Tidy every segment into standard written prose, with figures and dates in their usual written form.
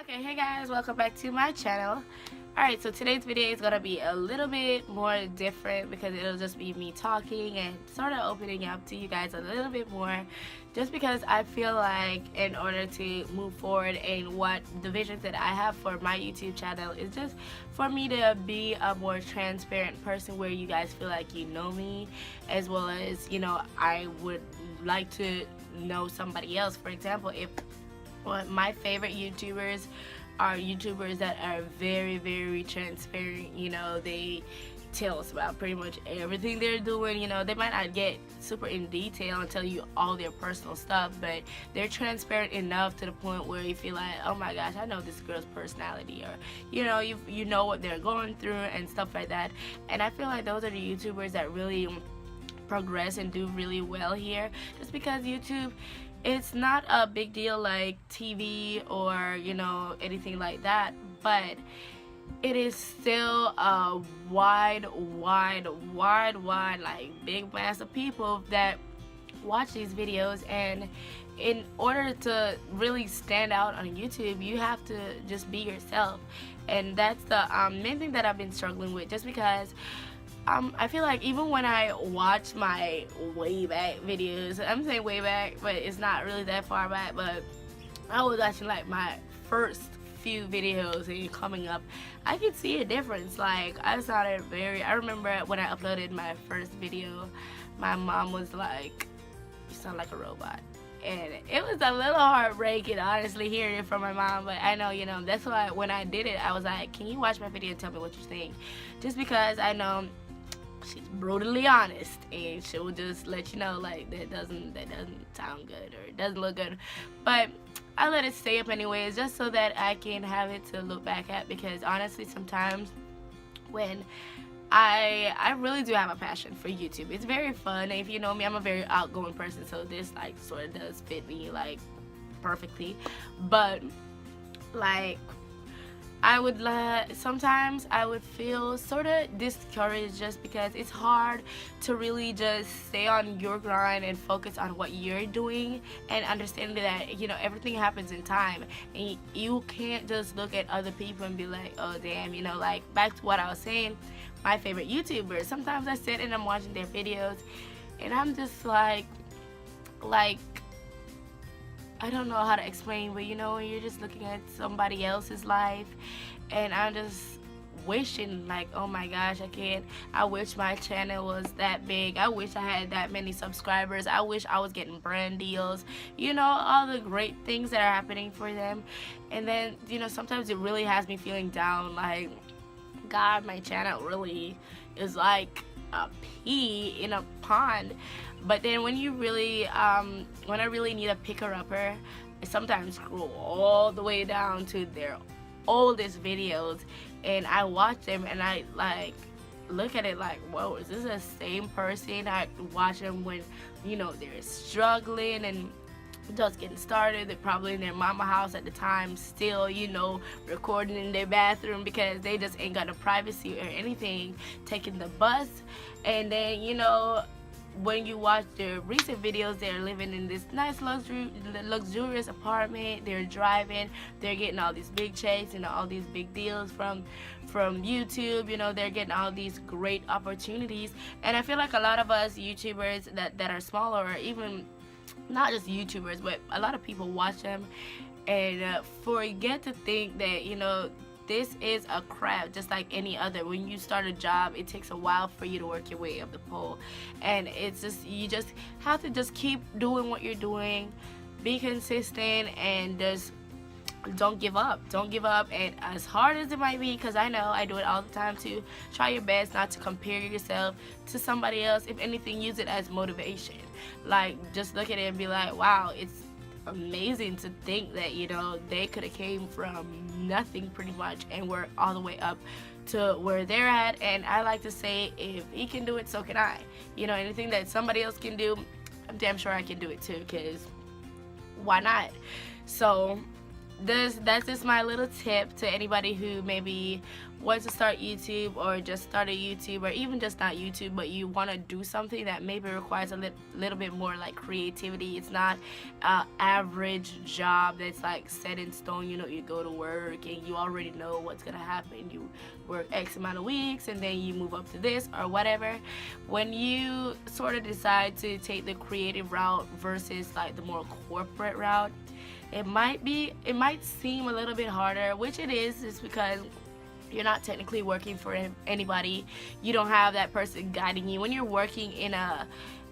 Okay, hey guys, welcome back to my channel. Alright, so today's video is going to be a little bit more different because it'll just be me talking and sort of opening up to you guys a little bit more, just because I feel like in order to move forward in what the visions that I have for my YouTube channel is just for me to be a more transparent person where you guys feel like you know me, as well as, you know, I would like to know somebody else. For example, if my favorite YouTubers are YouTubers that are very transparent. You know, they tell us about pretty much everything they're doing. You know, they might not get super in detail and tell you all their personal stuff, but they're transparent enough to the point where you feel like, oh my gosh, I know this girl's personality, or you know what they're going through and stuff like that. And I feel like those are the YouTubers that really progress and do really well here, just because YouTube, it's not a big deal like TV or, you know, anything like that, but it is still a wide, like big mass of people that watch these videos. And in order to really stand out on YouTube, you have to just be yourself. And that's the main thing that I've been struggling with, just because I feel like even when I watch my way back videos, I'm saying way back, but it's not really that far back, but I was watching like my first few videos and coming up, I could see a difference. Like, I remember when I uploaded my first video, my mom was like, you sound like a robot. And it was a little heartbreaking, honestly, hearing it from my mom. But I know, you know, that's why when I did it, I was like, can you watch my video and tell me what you think? Just because I know she's brutally honest, and she'll just let you know, like, that doesn't sound good, or it doesn't look good. But I let it stay up anyways, just so that I can have it to look back at, because honestly, sometimes when I really do have a passion for YouTube. It's very fun. If you know me, I'm a very outgoing person, so this like sort of does fit me like perfectly. But like, sometimes I would feel sort of discouraged, just because it's hard to really just stay on your grind and focus on what you're doing, and understanding that, you know, everything happens in time, and you can't just look at other people and be like, oh damn, you know, like back to what I was saying, my favorite YouTubers, sometimes I sit and I'm watching their videos and I'm just like I don't know how to explain, but you know, when you're just looking at somebody else's life, and I'm just wishing like, oh my gosh, I wish my channel was that big. I wish I had that many subscribers. I wish I was getting brand deals, you know, all the great things that are happening for them. And then, you know, sometimes it really has me feeling down, like, God, my channel really is like a pea in a pond. But then when you really when I really need a picker-upper, I sometimes scroll all the way down to their oldest videos, and I watch them and I like look at it like, whoa, is this the same person? I watch them when, you know, they're struggling and just getting started. They're probably in their mama house at the time, still, you know, recording in their bathroom because they just ain't got no privacy or anything, taking the bus. And then, you know, when you watch their recent videos, they're living in this nice luxurious apartment, they're driving, they're getting all these big checks and all these big deals from YouTube, you know, they're getting all these great opportunities. And I feel like a lot of us YouTubers that are smaller, or even not just YouTubers, but a lot of people watch them and forget to think that, you know, this is a craft just like any other. When you start a job, it takes a while for you to work your way up the pole, and it's just, you just have to just keep doing what you're doing, be consistent, and just don't give up. And as hard as it might be, because I know I do it all the time too, try your best not to compare yourself to somebody else. If anything, use it as motivation. Like, just look at it and be like, wow, it's amazing to think that, you know, they could have came from nothing pretty much and were all the way up to where they're at. And I like to say, if he can do it, so can I. You know, anything that somebody else can do, I'm damn sure I can do it too, because why not? So that's just my little tip to anybody who maybe wants to start YouTube, or just started YouTube, or even just not YouTube, but you want to do something that maybe requires a little bit more like creativity. It's not an average job that's like set in stone. You know, you go to work and you already know what's gonna happen. You work X amount of weeks and then you move up to this or whatever. When you sort of decide to take the creative route versus like the more corporate route, it might seem a little bit harder, which it is because you're not technically working for anybody. You don't have that person guiding you. When you're working in a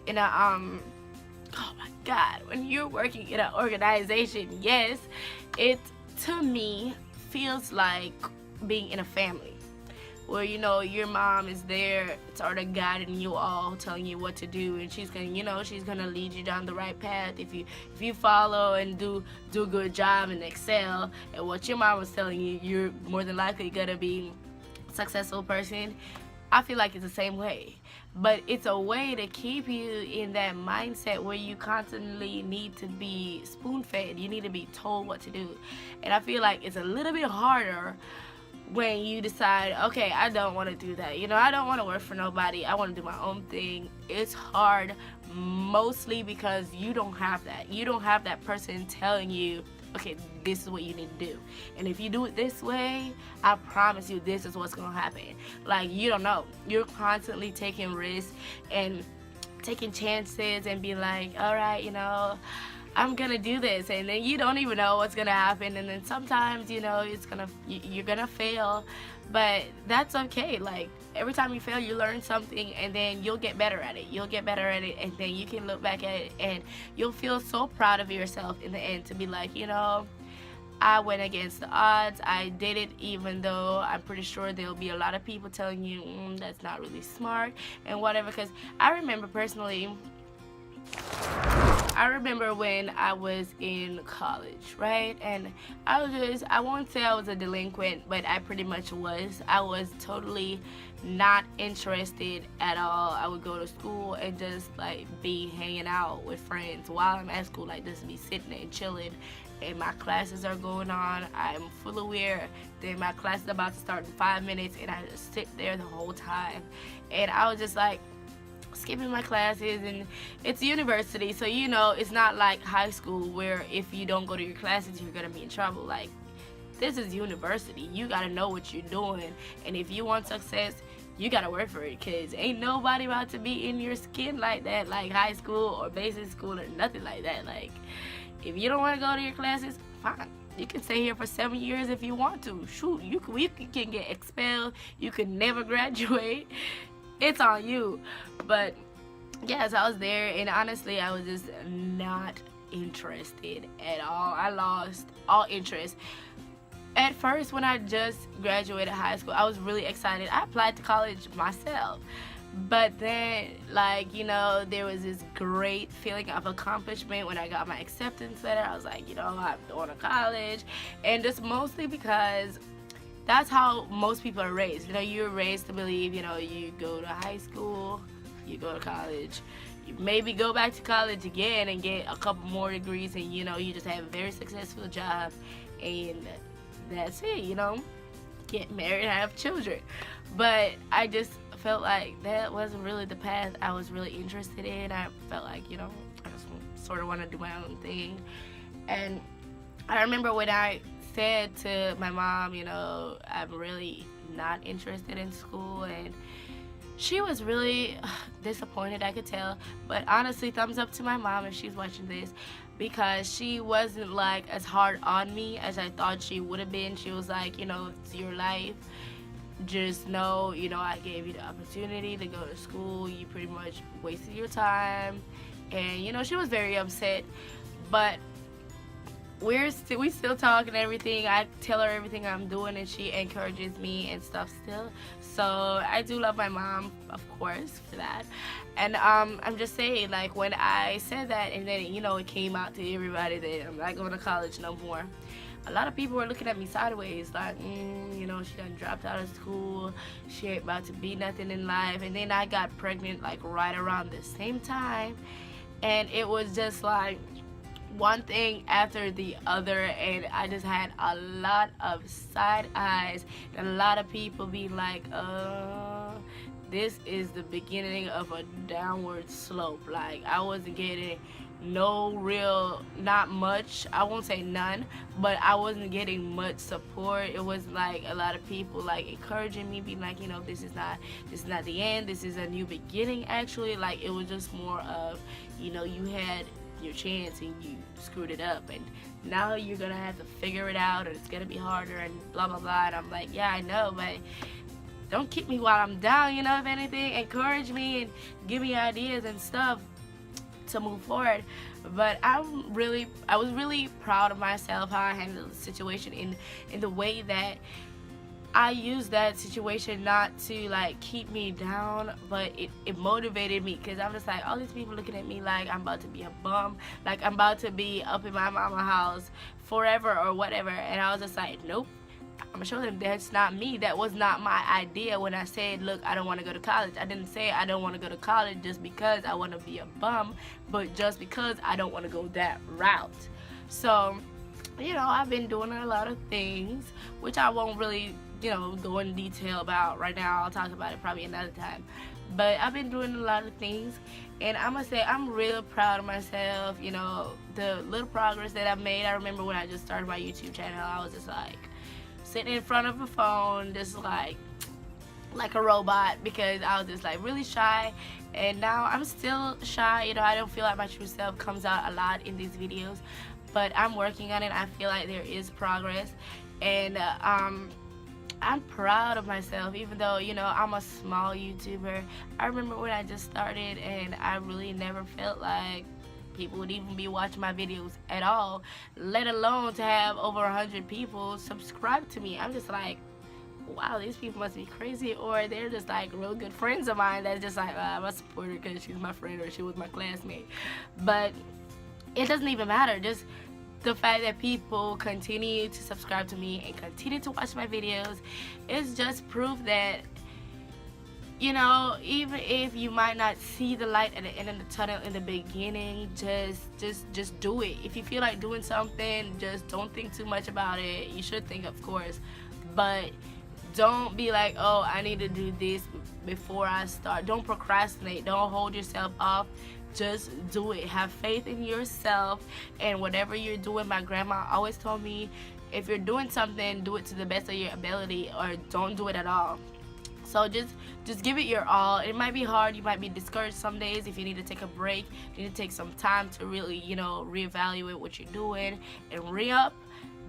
oh my God, when you're working in an organization, yes, it to me feels like being in a family, where you know your mom is there sort of guiding you all, telling you what to do, and she's gonna lead you down the right path if you follow and do a good job and excel at what your mom was telling you. You're more than likely gonna be a successful person. I feel like it's the same way, but it's a way to keep you in that mindset where you constantly need to be spoon-fed. You need to be told what to do, and I feel like it's a little bit harder when you decide, okay, I don't want to do that. You know, I don't want to work for nobody. I want to do my own thing. It's hard mostly because you don't have that. You don't have that person telling you, okay, this is what you need to do. And if you do it this way, I promise you this is what's going to happen. Like, you don't know. You're constantly taking risks and taking chances and be like, all right, you know, I'm gonna do this, and then you don't even know what's gonna happen, and then sometimes, you know, you're gonna fail, but that's okay. Like, every time you fail, you learn something, and then you'll get better at it. And then you can look back at it and you'll feel so proud of yourself in the end, to be like, you know, I went against the odds. I did it, even though I'm pretty sure there'll be a lot of people telling you, that's not really smart and whatever. Because I remember personally, when I was in college, right? And I won't say I was a delinquent, but I pretty much was. I was totally not interested at all. I would go to school and just like be hanging out with friends while I'm at school, like just be sitting and chilling. And my classes are going on. I'm full aware that my class is about to start in 5 minutes, and I just sit there the whole time. And I was just like, skipping my classes, and it's university, so you know, it's not like high school where if you don't go to your classes you're gonna be in trouble. Like, this is university. You gotta know what you're doing, and if you want success, you gotta work for it, because ain't nobody about to be in your skin like that, like high school or basic school or nothing like that. Like, if you don't want to go to your classes, fine. You can stay here for 7 years if you want to. Shoot, you can get expelled. You can never graduate. It's on you. But yes, I was there, and honestly, I was just not interested at all. I lost all interest. At first, when I just graduated high school, I was really excited. I applied to college myself. But then, like, you know, there was this great feeling of accomplishment when I got my acceptance letter. I was like, you know, I'm going to college. And just mostly because that's how most people are raised. You know, you're raised to believe, you know, you go to high school, you go to college, you maybe go back to college again and get a couple more degrees, and, you know, you just have a very successful job, and that's it, you know, get married, have children. But I just felt like that wasn't really the path I was really interested in. I felt like, you know, I just sort of want to do my own thing. And I remember when I said to my mom, you know, I'm really not interested in school, and she was really disappointed, I could tell. But honestly, thumbs up to my mom if she's watching this, because she wasn't like as hard on me as I thought she would have been. She was like, you know, it's your life. Just know, you know, I gave you the opportunity to go to school. You pretty much wasted your time. And, you know, she was very upset. But we still talk and everything. I tell her everything I'm doing, and she encourages me and stuff still. So I do love my mom, of course, for that. And I'm just saying, like, when I said that, and then, you know, it came out to everybody that I'm not going to college no more, a lot of people were looking at me sideways, like, you know, she done dropped out of school, she ain't about to be nothing in life. And then I got pregnant, like, right around the same time, and it was just like, one thing after the other, and I just had a lot of side eyes and a lot of people be like, this is the beginning of a downward slope. Like, I wasn't getting no real, not much, I won't say none, but I wasn't getting much support. It was like a lot of people like encouraging me, being like, this is not the end, this is a new beginning. Actually, like, it was just more of, you had your chance and you screwed it up, and now you're gonna have to figure it out, and it's gonna be harder, and blah blah blah. And I'm like, yeah, I know, but don't keep me while I'm down. If anything, encourage me and give me ideas and stuff to move forward. But I was really proud of myself, how I handled the situation in the way that I used that situation not to like keep me down, but it motivated me, because I'm just like, all these people looking at me like I'm about to be a bum, like I'm about to be up in my mama house forever or whatever. And I was just like, nope, I'm gonna show them that's not me. That was not my idea. When I said, look, I don't want to go to college, I didn't say I don't want to go to college just because I want to be a bum, but just because I don't want to go that route. So I've been doing a lot of things, which I won't really go in detail about right now. I'll talk about it probably another time. But I've been doing a lot of things, and I'm gonna say I'm real proud of myself. The little progress that I've made. I remember when I just started my YouTube channel, I was just like sitting in front of a phone, just like a robot, because I was just like really shy. And now I'm still shy. I don't feel like my true self comes out a lot in these videos, but I'm working on it. I feel like there is progress, and I'm proud of myself, even though I'm a small YouTuber. I remember when I just started, and I really never felt like people would even be watching my videos at all, let alone to have over 100 people subscribe to me. I'm just like, wow, these people must be crazy, or they're just like real good friends of mine that's just like, I'm a supporter because she's my friend or she was my classmate. But it doesn't even matter. Just the fact that people continue to subscribe to me and continue to watch my videos is just proof that even if you might not see the light at the end of the tunnel in the beginning, just do it. If you feel like doing something, just don't think too much about it. You should think, of course, but don't be like, oh, I need to do this before I start. Don't procrastinate. Don't hold yourself off. Just do it. Have faith in yourself, and whatever you're doing. My grandma always told me, if you're doing something, do it to the best of your ability, or don't do it at all. So just give it your all. It might be hard. You might be discouraged some days. If you need to take a break, you need to take some time to really reevaluate what you're doing and re-up,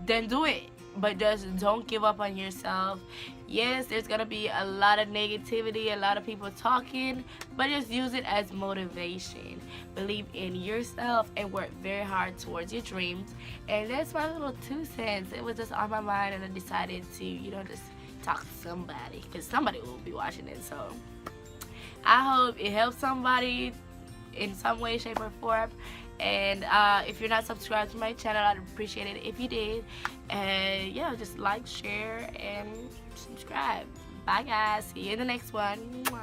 then do it. But just don't give up on yourself. Yes, there's gonna be a lot of negativity, a lot of people talking, but just use it as motivation. Believe in yourself and work very hard towards your dreams. And that's my little 2 cents. It was just on my mind, and I decided to just talk to somebody, because somebody will be watching it. So I hope it helps somebody in some way, shape, or form. And if you're not subscribed to my channel, I'd appreciate it if you did. And yeah, just like, share, and subscribe. Bye guys, see you in the next one. Mwah.